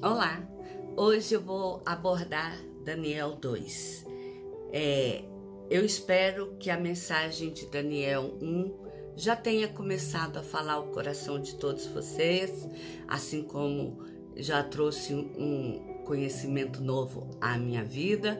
Olá, hoje eu vou abordar Daniel 2. Eu espero que a mensagem de Daniel 1 já tenha começado a falar o coração de todos vocês, assim como já trouxe um conhecimento novo à minha vida,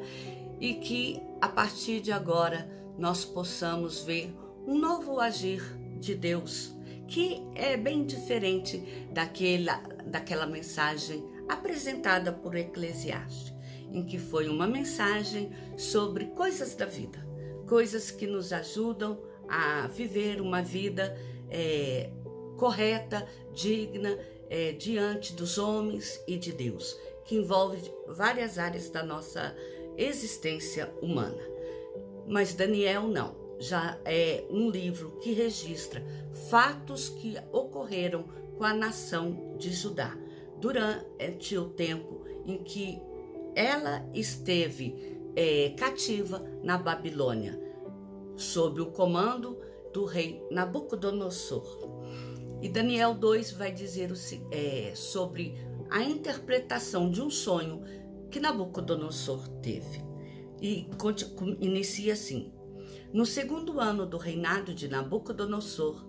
e que a partir de agora nós possamos ver um novo agir de Deus, que é bem diferente daquela mensagem apresentada por Eclesiastes, em que foi uma mensagem sobre coisas da vida, coisas que nos ajudam a viver uma vida correta, digna, diante dos homens e de Deus, que envolve várias áreas da nossa existência humana. Mas Daniel não, já é um livro que registra fatos que ocorreram com a nação de Judá durante o tempo em que ela esteve cativa na Babilônia, sob o comando do rei Nabucodonosor. E Daniel 2 vai dizer sobre a interpretação de um sonho que Nabucodonosor teve. E inicia assim: no segundo ano do reinado de Nabucodonosor,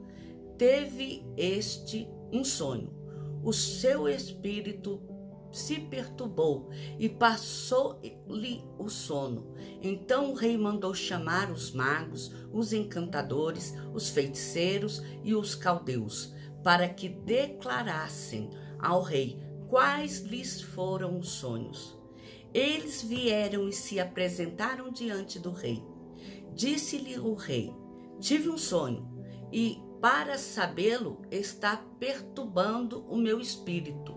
teve este um sonho. O seu espírito se perturbou e passou-lhe o sono. Então o rei mandou chamar os magos, os encantadores, os feiticeiros e os caldeus, para que declarassem ao rei quais lhes foram os sonhos. Eles vieram e se apresentaram diante do rei. Disse-lhe o rei: tive um sonho, e para sabê-lo está perturbando o meu espírito.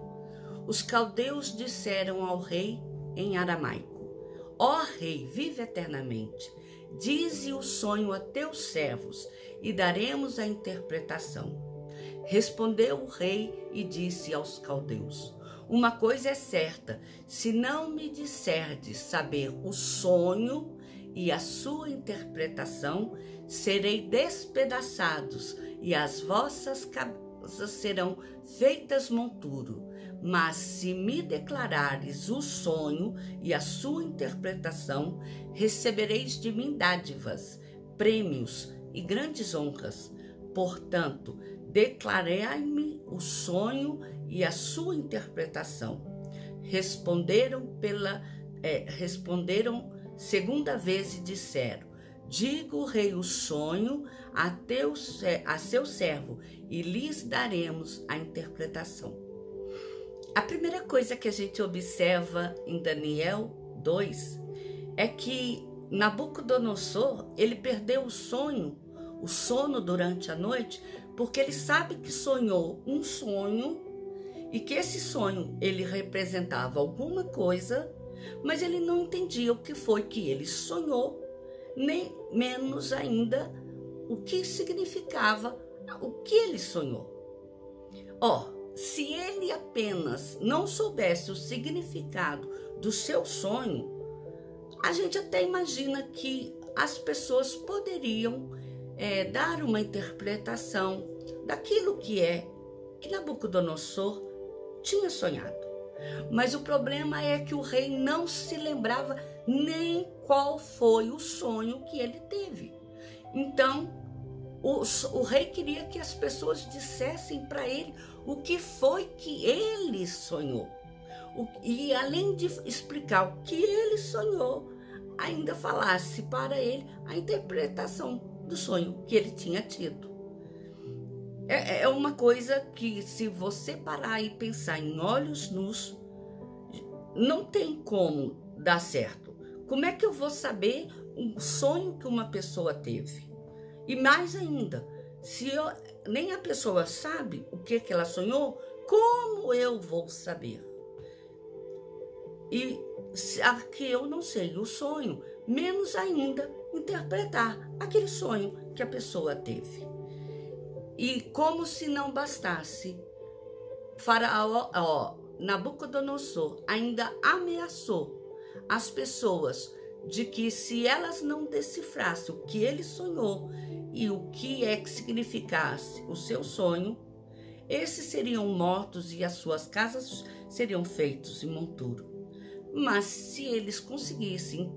Os caldeus disseram ao rei em aramaico: ó rei, vive eternamente. Dize o sonho a teus servos e daremos a interpretação. Respondeu o rei e disse aos caldeus: uma coisa é certa, se não me disserdes saber o sonho e a sua interpretação, serei despedaçados e as vossas casas serão feitas monturo. Mas se me declarares o sonho e a sua interpretação, recebereis de mim dádivas, prêmios e grandes honras. Portanto, declarai-me o sonho e a sua interpretação. Responderam segunda vez e disseram: diga o rei o sonho a seu servo e lhes daremos a interpretação. A primeira coisa que a gente observa em Daniel 2 é que Nabucodonosor, ele perdeu o sono durante a noite, porque ele sabe que sonhou um sonho e que esse sonho ele representava alguma coisa, mas ele não entendia o que foi que ele sonhou, nem menos ainda o que significava o que ele sonhou. Se ele apenas não soubesse o significado do seu sonho, a gente até imagina que as pessoas poderiam dar uma interpretação daquilo que Nabucodonosor tinha sonhado. Mas o problema é que o rei não se lembrava nem qual foi o sonho que ele teve. Então, o rei queria que as pessoas dissessem para ele o que foi que ele sonhou. E além de explicar o que ele sonhou, ainda falasse para ele a interpretação do sonho que ele tinha tido. É uma coisa que, se você parar e pensar em olhos nus, não tem como dar certo. Como é que eu vou saber o sonho que uma pessoa teve? E mais ainda, se nem a pessoa sabe o que ela sonhou, como eu vou saber? E que eu não sei o sonho, menos ainda interpretar aquele sonho que a pessoa teve. E como se não bastasse, Nabucodonosor ainda ameaçou as pessoas de que, se elas não decifrassem o que ele sonhou e o que significasse o seu sonho, esses seriam mortos e as suas casas seriam feitos em monturo. Mas se eles conseguissem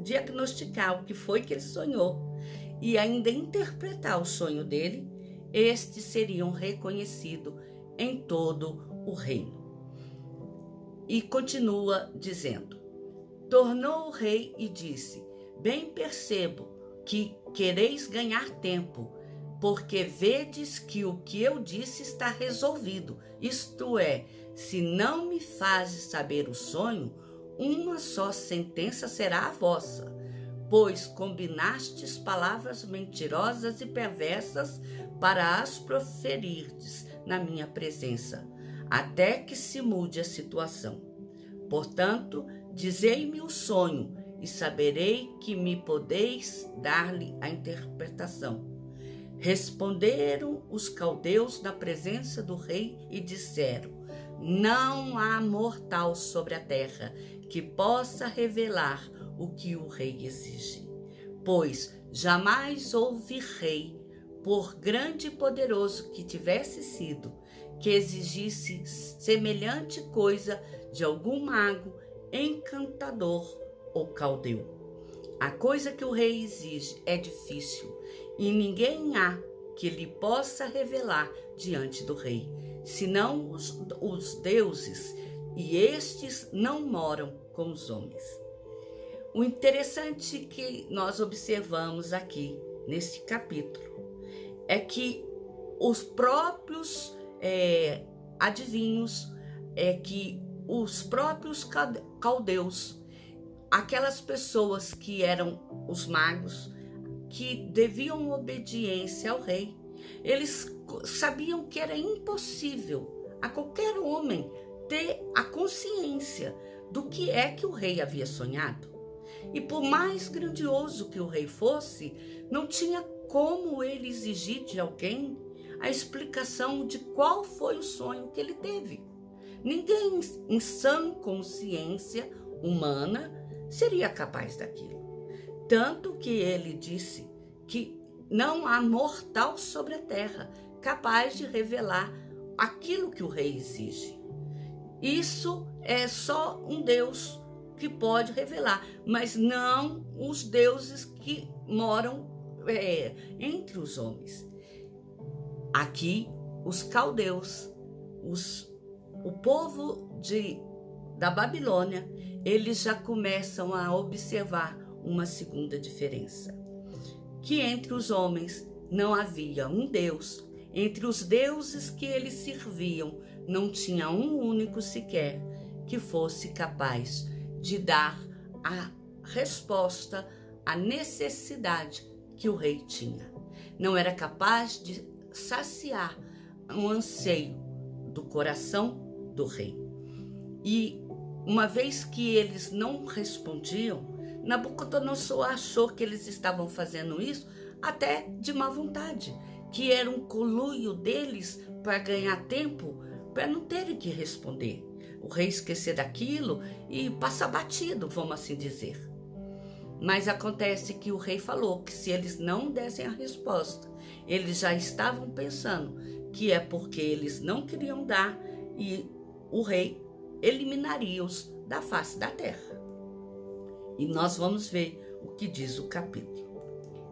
diagnosticar o que foi que ele sonhou e ainda interpretar o sonho dele, estes seriam reconhecidos em todo o reino. E continua dizendo: tornou o rei e disse: bem percebo que quereis ganhar tempo, porque vedes que o que eu disse está resolvido, isto é, se não me fazes saber o sonho, uma só sentença será a vossa, pois combinastes palavras mentirosas e perversas para as proferirdes na minha presença, até que se mude a situação. Portanto, dizei-me o sonho, e saberei que me podeis dar-lhe a interpretação. Responderam os caldeus na presença do rei e disseram: não há mortal sobre a terra que possa revelar o que o rei exige, pois jamais houve rei, por grande e poderoso que tivesse sido, que exigisse semelhante coisa de algum mago, encantador ou caldeu. A coisa que o rei exige é difícil, e ninguém há que lhe possa revelar diante do rei, senão os deuses, e estes não moram com os homens. O interessante que nós observamos aqui, nesse capítulo, é que os próprios adivinhos, que os próprios caldeus, aquelas pessoas que eram os magos, que deviam obediência ao rei, eles sabiam que era impossível a qualquer homem ter a consciência do que é que o rei havia sonhado. E por mais grandioso que o rei fosse, não tinha como ele exigir de alguém a explicação de qual foi o sonho que ele teve. Ninguém em sã consciência humana seria capaz daquilo. Tanto que ele disse que não há mortal sobre a terra capaz de revelar aquilo que o rei exige. Isso é só um Deus que pode revelar, mas não os deuses que moram entre os homens. Aqui, os caldeus, o povo da Babilônia, eles já começam a observar uma segunda diferença, que entre os homens não havia um Deus, entre os deuses que eles serviam não tinha um único sequer que fosse capaz de dar a resposta à necessidade que o rei tinha. Não era capaz de saciar um anseio do coração do rei. E uma vez que eles não respondiam, Nabucodonosor achou que eles estavam fazendo isso até de má vontade, que era um conluio deles para ganhar tempo, para não terem que responder. O rei esquecer daquilo e passar batido, vamos assim dizer. Mas acontece que o rei falou que se eles não dessem a resposta, eles já estavam pensando que é porque eles não queriam dar e o rei eliminaria-os da face da terra. E nós vamos ver o que diz o capítulo.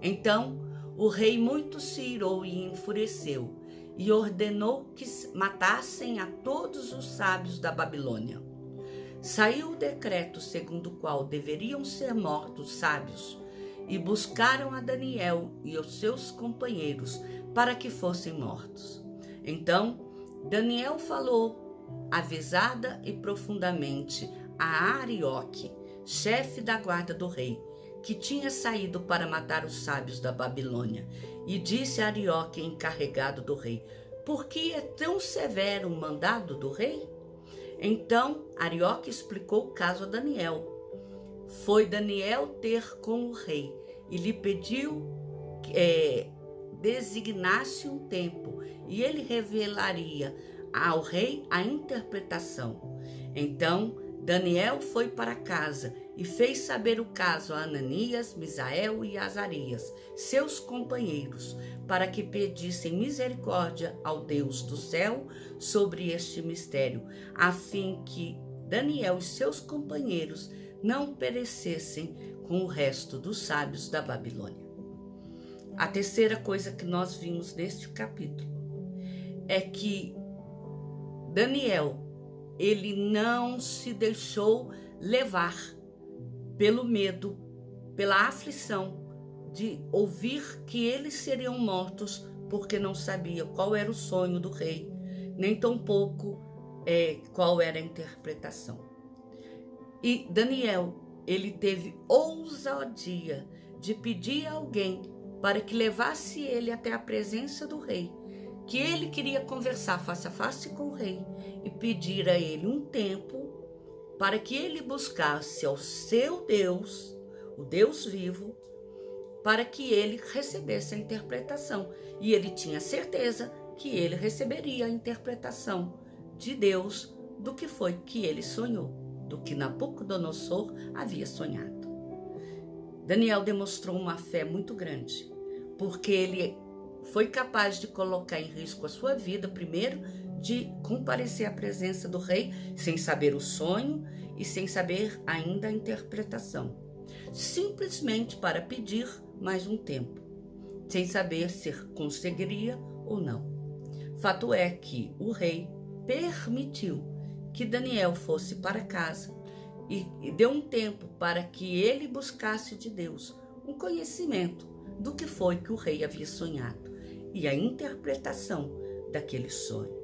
Então, o rei muito se irou e enfureceu, e ordenou que matassem a todos os sábios da Babilônia. Saiu o decreto segundo o qual deveriam ser mortos sábios, e buscaram a Daniel e os seus companheiros para que fossem mortos. Então, Daniel falou avisada e profundamente a Arioque, chefe da guarda do rei, que tinha saído para matar os sábios da Babilônia, e disse a Arioque, encarregado do rei: por que é tão severo o mandado do rei? Então Arioque explicou o caso a Daniel. Foi Daniel ter com o rei e lhe pediu que designasse um tempo, e ele revelaria ao rei a interpretação. Então Daniel foi para casa e fez saber o caso a Ananias, Misael e Azarias, seus companheiros, para que pedissem misericórdia ao Deus do céu sobre este mistério, a fim que Daniel e seus companheiros não perecessem com o resto dos sábios da Babilônia. A terceira coisa que nós vimos neste capítulo é que Daniel, ele não se deixou levar pelo medo, pela aflição de ouvir que eles seriam mortos, porque não sabia qual era o sonho do rei, nem tampouco qual era a interpretação. E Daniel, ele teve ousadia de pedir a alguém para que levasse ele até a presença do rei, que ele queria conversar face a face com o rei e pedir a ele um tempo para que ele buscasse ao seu Deus, o Deus vivo, para que ele recebesse a interpretação. E ele tinha certeza que ele receberia a interpretação de Deus do que foi que ele sonhou, do que Nabucodonosor havia sonhado. Daniel demonstrou uma fé muito grande, porque ele foi capaz de colocar em risco a sua vida, primeiro, de comparecer à presença do rei, sem saber o sonho e sem saber ainda a interpretação, simplesmente para pedir mais um tempo, sem saber se conseguiria ou não. Fato é que o rei permitiu que Daniel fosse para casa e deu um tempo para que ele buscasse de Deus um conhecimento do que foi que o rei havia sonhado e a interpretação daquele sonho.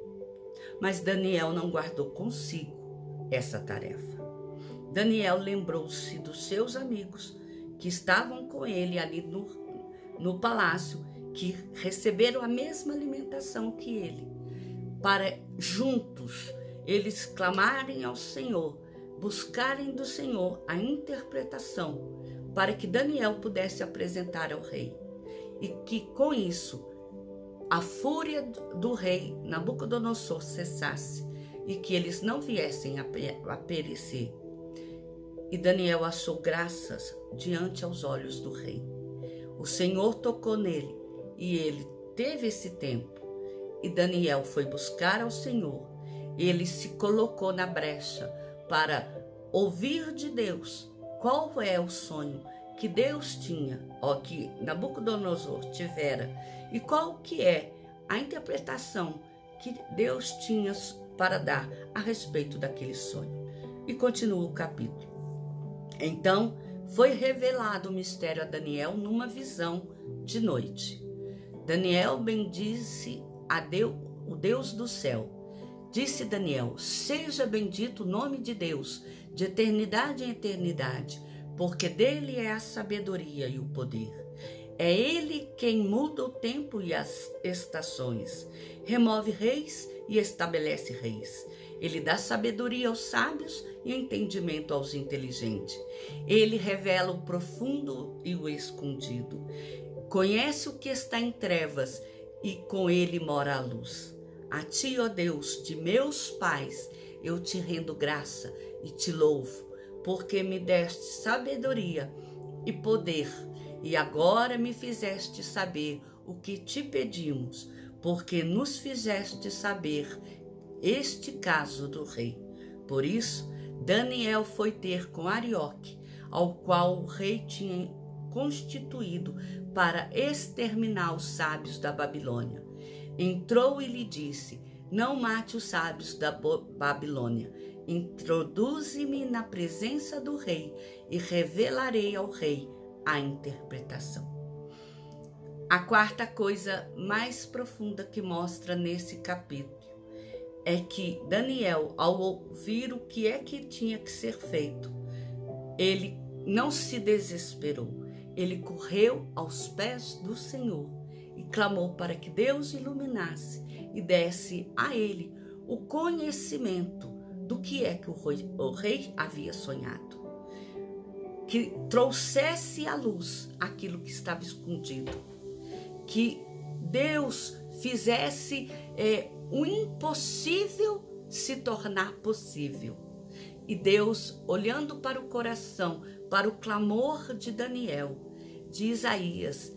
Mas Daniel não guardou consigo essa tarefa. Daniel lembrou-se dos seus amigos que estavam com ele ali no palácio, que receberam a mesma alimentação que ele, para juntos eles clamarem ao Senhor, buscarem do Senhor a interpretação, para que Daniel pudesse apresentar ao rei. E que com isso a fúria do rei Nabucodonosor cessasse e que eles não viessem a perecer. E Daniel achou graças diante aos olhos do rei. O Senhor tocou nele e ele teve esse tempo. E Daniel foi buscar ao Senhor. Ele se colocou na brecha para ouvir de Deus qual é o sonho que Deus tinha, que Nabucodonosor tivera, e qual que é a interpretação que Deus tinha para dar a respeito daquele sonho. E continua o capítulo. Então foi revelado o mistério a Daniel numa visão de noite. Daniel bendisse a Deus, o Deus do céu. Disse Daniel: seja bendito o nome de Deus, de eternidade em eternidade, porque dele é a sabedoria e o poder. É ele quem muda o tempo e as estações, remove reis e estabelece reis. Ele dá sabedoria aos sábios e entendimento aos inteligentes. Ele revela o profundo e o escondido. Conhece o que está em trevas e com ele mora a luz. A ti, ó Deus, de meus pais, eu te rendo graça e te louvo, porque me deste sabedoria e poder, e agora me fizeste saber o que te pedimos, porque nos fizeste saber este caso do rei. Por isso, Daniel foi ter com Arioque, ao qual o rei tinha constituído para exterminar os sábios da Babilônia. Entrou e lhe disse: não mate os sábios da Babilônia. Introduze-me na presença do rei e revelarei ao rei a interpretação. A quarta coisa mais profunda que mostra nesse capítulo é que Daniel, ao ouvir o que é que tinha que ser feito, ele não se desesperou. Ele correu aos pés do Senhor e clamou para que Deus iluminasse e desse a ele o conhecimento do que é que o rei havia sonhado, que trouxesse à luz aquilo que estava escondido, que Deus fizesse o impossível se tornar possível, E Deus, olhando para o coração, para o clamor de Daniel, de Isaías,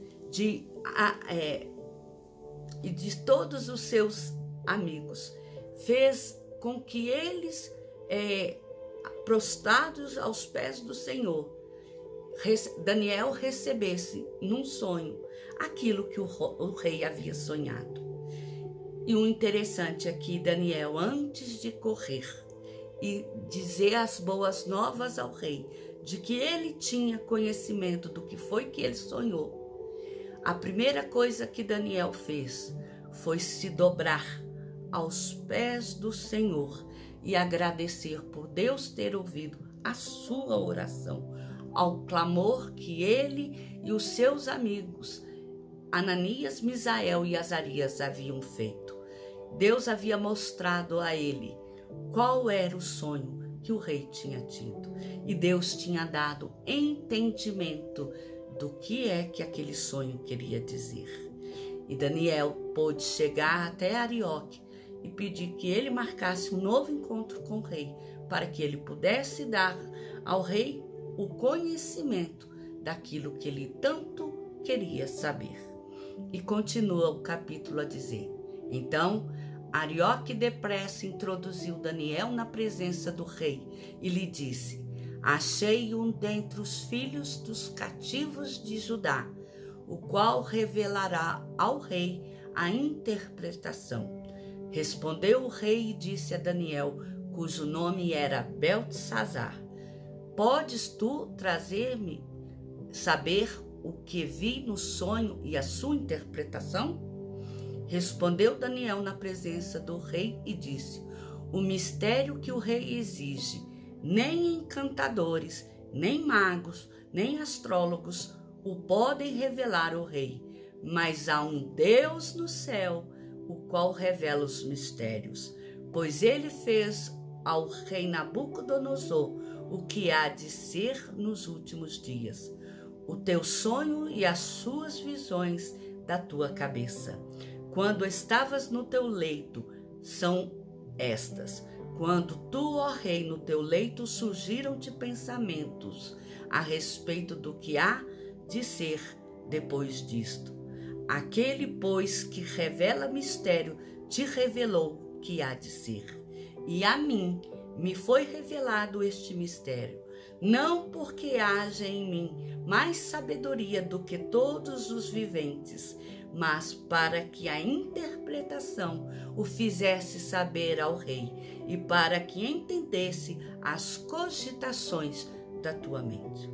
e de todos os seus amigos, fez com que eles, prostrados aos pés do Senhor, Daniel recebesse num sonho aquilo que o rei havia sonhado. E o interessante é que Daniel, antes de correr e dizer as boas novas ao rei, de que ele tinha conhecimento do que foi que ele sonhou, a primeira coisa que Daniel fez foi se dobrar aos pés do Senhor e agradecer por Deus ter ouvido a sua oração, ao clamor que ele e os seus amigos, Ananias, Misael e Azarias, haviam feito. Deus havia mostrado a ele qual era o sonho que o rei tinha tido. E Deus tinha dado entendimento do que é que aquele sonho queria dizer. E Daniel pôde chegar até Arioque e pedir que ele marcasse um novo encontro com o rei, para que ele pudesse dar ao rei o conhecimento daquilo que ele tanto queria saber. E continua o capítulo a dizer: então Arioque depressa introduziu Daniel na presença do rei e lhe disse: achei um dentre os filhos dos cativos de Judá, o qual revelará ao rei a interpretação. Respondeu o rei e disse a Daniel, cujo nome era Beltesazar: podes tu trazer-me saber o que vi no sonho e a sua interpretação? Respondeu Daniel na presença do rei e disse: o mistério que o rei exige, nem encantadores, nem magos, nem astrólogos o podem revelar ao rei, mas há um Deus no céu, o qual revela os mistérios. Pois ele fez ao rei Nabucodonosor o que há de ser nos últimos dias. O teu sonho e as suas visões da tua cabeça, quando estavas no teu leito, são estas. Quando tu, ó rei, no teu leito surgiram-te pensamentos a respeito do que há de ser depois disto. Aquele, pois, que revela mistério, te revelou que há de ser. E a mim me foi revelado este mistério, não porque haja em mim mais sabedoria do que todos os viventes, mas para que a interpretação o fizesse saber ao rei e para que entendesse as cogitações da tua mente.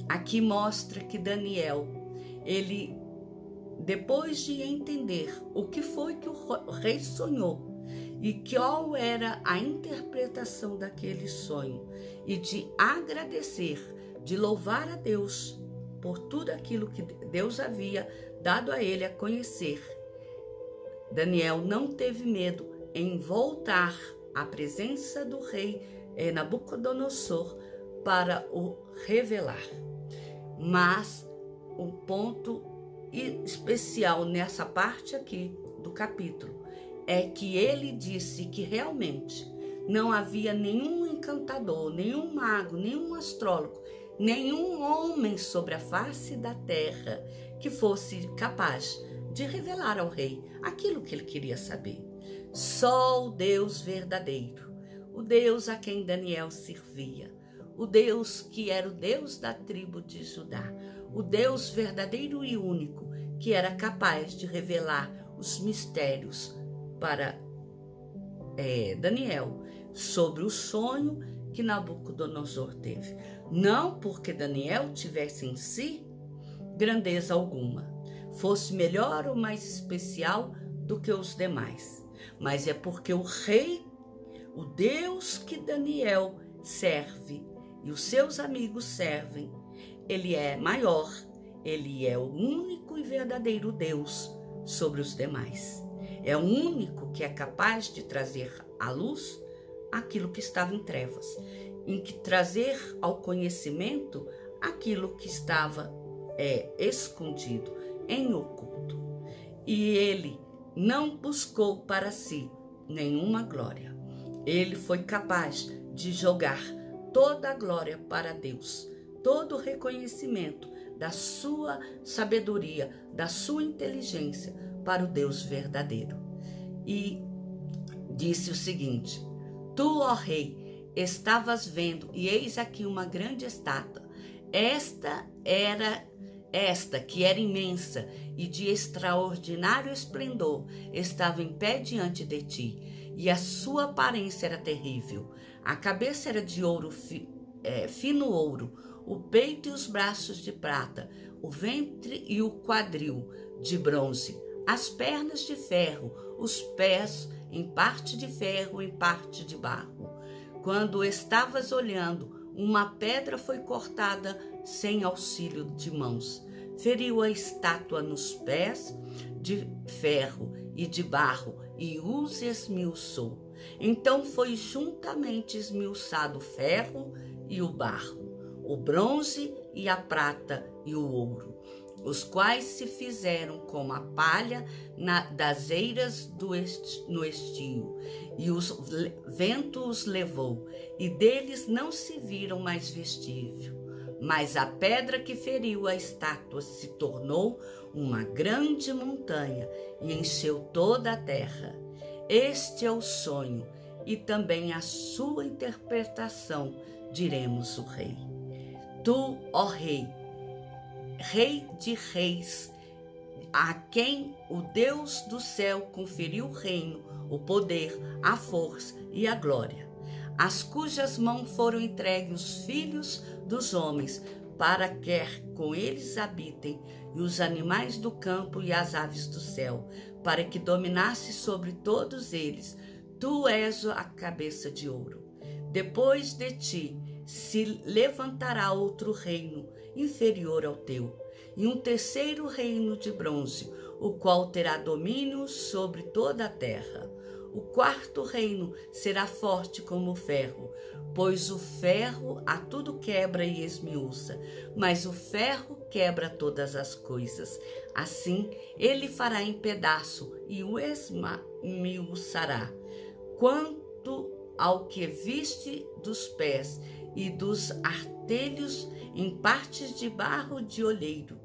Aqui mostra que Daniel, ele, depois de entender o que foi que o rei sonhou e qual era a interpretação daquele sonho, e de agradecer, de louvar a Deus por tudo aquilo que Deus havia dado a ele a conhecer, Daniel não teve medo em voltar à presença do rei Nabucodonosor para o revelar. Mas o ponto especial nessa parte aqui do capítulo é que ele disse que realmente não havia nenhum encantador, nenhum mago, nenhum astrólogo, nenhum homem sobre a face da terra que fosse capaz de revelar ao rei aquilo que ele queria saber. Só o Deus verdadeiro, o Deus a quem Daniel servia, o Deus que era o Deus da tribo de Judá, o Deus verdadeiro e único que era capaz de revelar os mistérios para Daniel sobre o sonho que Nabucodonosor teve. Não porque Daniel tivesse em si grandeza alguma, fosse melhor ou mais especial do que os demais, mas é porque o rei, o Deus que Daniel serve e os seus amigos servem, ele é maior, ele é o único e verdadeiro Deus sobre os demais. É o único que é capaz de trazer à luz aquilo que estava em trevas, em que trazer ao conhecimento aquilo que estava escondido, em oculto. E ele não buscou para si nenhuma glória. Ele foi capaz de jogar toda a glória para Deus, todo o reconhecimento da sua sabedoria, da sua inteligência para o Deus verdadeiro. E disse o seguinte: Tu, ó rei, estavas vendo, e eis aqui uma grande estátua. Esta que era imensa e de extraordinário esplendor, estava em pé diante de ti, e a sua aparência era terrível. A cabeça era de ouro, fino ouro, o peito e os braços de prata, o ventre e o quadril de bronze, as pernas de ferro, os pés em parte de ferro, em parte de barro. Quando estavas olhando, uma pedra foi cortada sem auxílio de mãos. Feriu a estátua nos pés de ferro e de barro e os esmiuçou. Então foi juntamente esmiuçado o ferro e o barro, o bronze e a prata e o ouro, os quais se fizeram como a palha das eiras no estio, e o vento os levou, e deles não se viram mais vestígio. Mas a pedra que feriu a estátua se tornou uma grande montanha e encheu toda a terra. Este é o sonho e também a sua interpretação, diremos o rei. Tu, ó rei, Rei de reis, a quem o Deus do céu conferiu o reino, o poder, a força e a glória, as cujas mãos foram entregues os filhos dos homens, para que com eles habitem, e os animais do campo e as aves do céu, para que dominasse sobre todos eles. Tu és a cabeça de ouro. Depois de ti se levantará outro reino inferior ao teu, e um terceiro reino de bronze, o qual terá domínio sobre toda a terra. O quarto reino será forte como o ferro, pois o ferro a tudo quebra e esmiuça, mas o ferro quebra todas as coisas. Assim, ele fará em pedaço e o esmiuçará. Quanto ao que viste dos pés e dos artelhos, em partes de barro de olheiro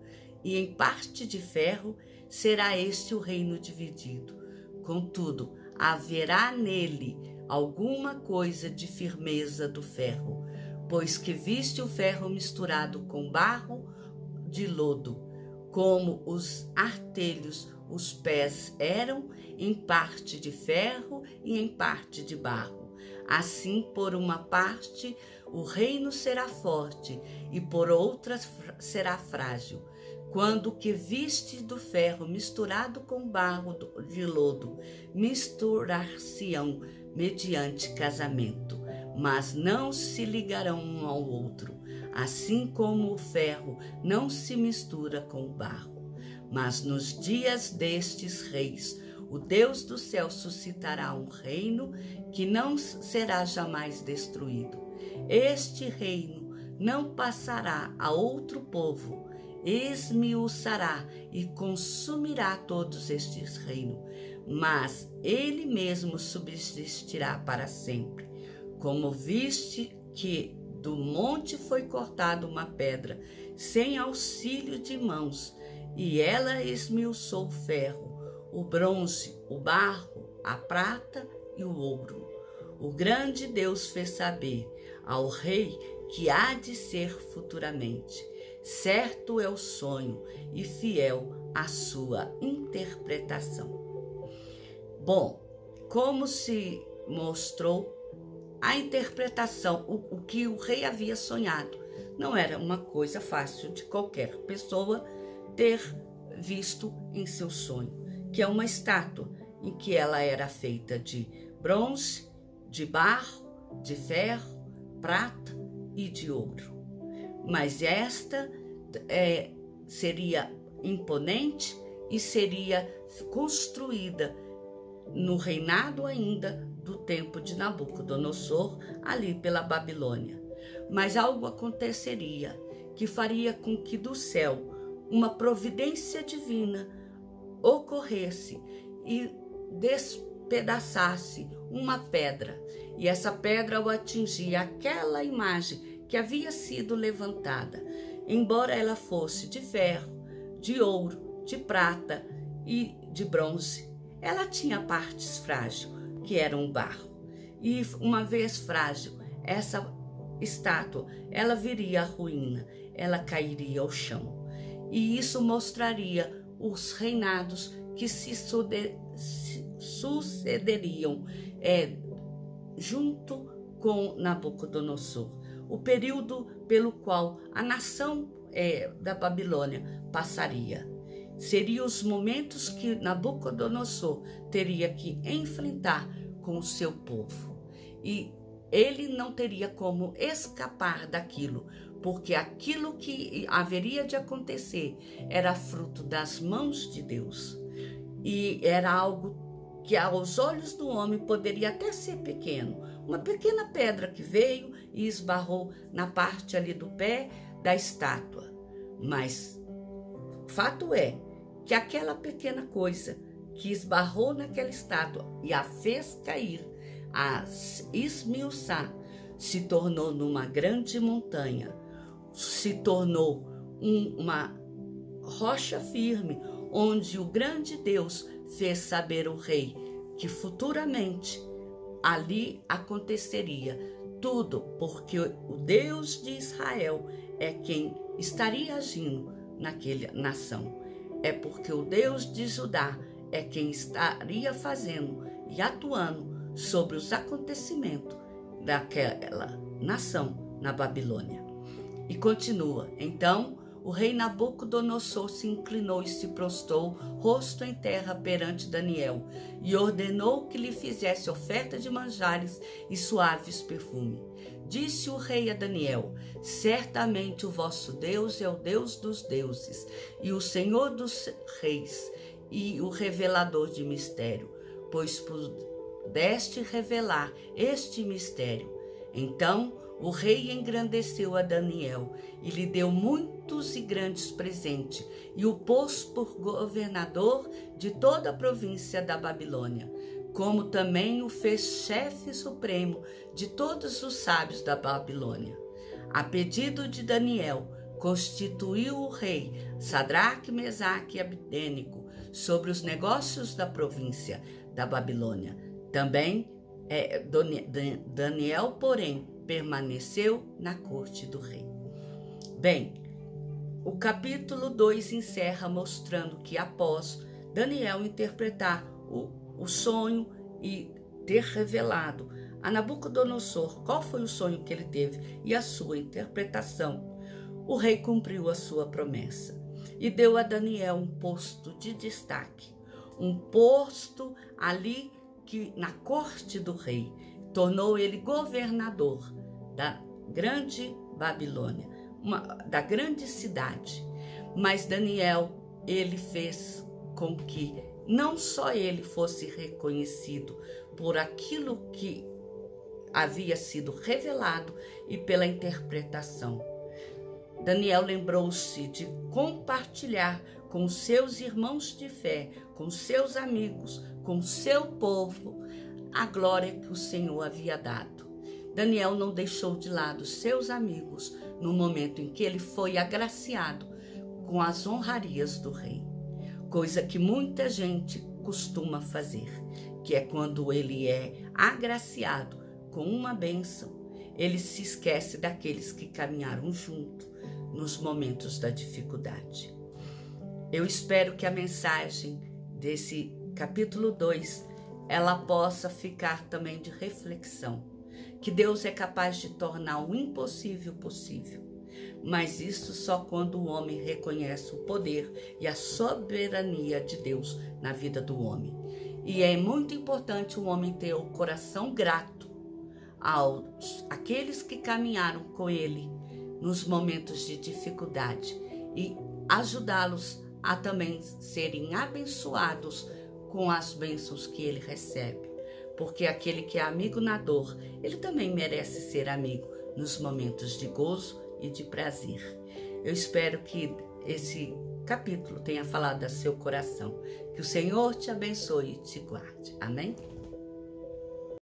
e em parte de ferro, será este o reino dividido. Contudo, haverá nele alguma coisa de firmeza do ferro, pois que viste o ferro misturado com barro de lodo, como os artelhos, os pés eram em parte de ferro e em parte de barro. Assim, por uma parte, o reino será forte e por outra será frágil. Quando o que viste do ferro misturado com barro de lodo misturar-se-ão mediante casamento, mas não se ligarão um ao outro, assim como o ferro não se mistura com o barro. Mas nos dias destes reis, o Deus do céu suscitará um reino que não será jamais destruído. Este reino não passará a outro povo, esmiuçará e consumirá todos estes reinos, mas ele mesmo subsistirá para sempre. Como viste que do monte foi cortada uma pedra, sem auxílio de mãos, e ela esmiuçou o ferro, o bronze, o barro, a prata e o ouro. O grande Deus fez saber ao rei que há de ser futuramente. Certo é o sonho e fiel a sua interpretação. Bom, como se mostrou, a interpretação, o que o rei havia sonhado, não era uma coisa fácil de qualquer pessoa ter visto em seu sonho, que é uma estátua em que ela era feita de bronze, de barro, de ferro, prata e de ouro. Mas esta seria imponente e seria construída no reinado ainda do tempo de Nabucodonosor, ali pela Babilônia. Mas algo aconteceria que faria com que do céu uma providência divina ocorresse e despedaçasse uma pedra, e essa pedra, ao atingir aquela imagem que havia sido levantada, embora ela fosse de ferro, de ouro, de prata e de bronze, ela tinha partes frágeis, que eram o barro. E uma vez frágil, essa estátua, ela viria à ruína, ela cairia ao chão. E isso mostraria os reinados que se sucederiam junto com Nabucodonosor. O período pelo qual a nação da Babilônia passaria. Seriam os momentos que Nabucodonosor teria que enfrentar com o seu povo. E ele não teria como escapar daquilo, porque aquilo que haveria de acontecer era fruto das mãos de Deus. E era algo que aos olhos do homem poderia até ser pequeno. Uma pequena pedra que veio e esbarrou na parte ali do pé da estátua. Mas fato é que aquela pequena coisa que esbarrou naquela estátua e a fez cair, a esmiuçar, se tornou numa grande montanha, se tornou uma rocha firme, onde o grande Deus fez saber ao rei que futuramente ali aconteceria tudo, porque o Deus de Israel é quem estaria agindo naquela nação. É porque o Deus de Judá é quem estaria fazendo e atuando sobre os acontecimentos daquela nação na Babilônia. E continua. Então, o rei Nabucodonosor se inclinou e se prostrou, rosto em terra perante Daniel, e ordenou que lhe fizesse oferta de manjares e suaves perfumes. Disse o rei a Daniel: certamente o vosso Deus é o Deus dos deuses, e o Senhor dos reis, e o revelador de mistério, pois pudeste revelar este mistério. Então o rei engrandeceu a Daniel e lhe deu muitos e grandes presentes, e o pôs por governador de toda a província da Babilônia, como também o fez chefe supremo de todos os sábios da Babilônia. A pedido de Daniel, constituiu o rei Sadraque, Mesaque e Abdênigo sobre os negócios da província da Babilônia. Também Daniel, porém, permaneceu na corte do rei. Bem, o capítulo 2 encerra mostrando que após Daniel interpretar o sonho e ter revelado a Nabucodonosor qual foi o sonho que ele teve e a sua interpretação, o rei cumpriu a sua promessa e deu a Daniel um posto de destaque, um posto ali que na corte do rei tornou ele governador da grande Babilônia, da grande cidade. Mas Daniel, ele fez com que não só ele fosse reconhecido por aquilo que havia sido revelado e pela interpretação. Daniel lembrou-se de compartilhar com seus irmãos de fé, com seus amigos, com seu povo, a glória que o Senhor havia dado. Daniel não deixou de lado seus amigos no momento em que ele foi agraciado com as honrarias do rei, coisa que muita gente costuma fazer, que é quando ele é agraciado com uma bênção, ele se esquece daqueles que caminharam junto nos momentos da dificuldade. Eu espero que a mensagem desse capítulo 2 ela possa ficar também de reflexão, que Deus é capaz de tornar o impossível possível, mas isso só quando o homem reconhece o poder e a soberania de Deus na vida do homem. E é muito importante o homem ter o coração grato àqueles que caminharam com ele nos momentos de dificuldade e ajudá-los a também serem abençoados com as bênçãos que ele recebe. Porque aquele que é amigo na dor, ele também merece ser amigo nos momentos de gozo e de prazer. Eu espero que esse capítulo tenha falado ao seu coração. Que o Senhor te abençoe e te guarde. Amém?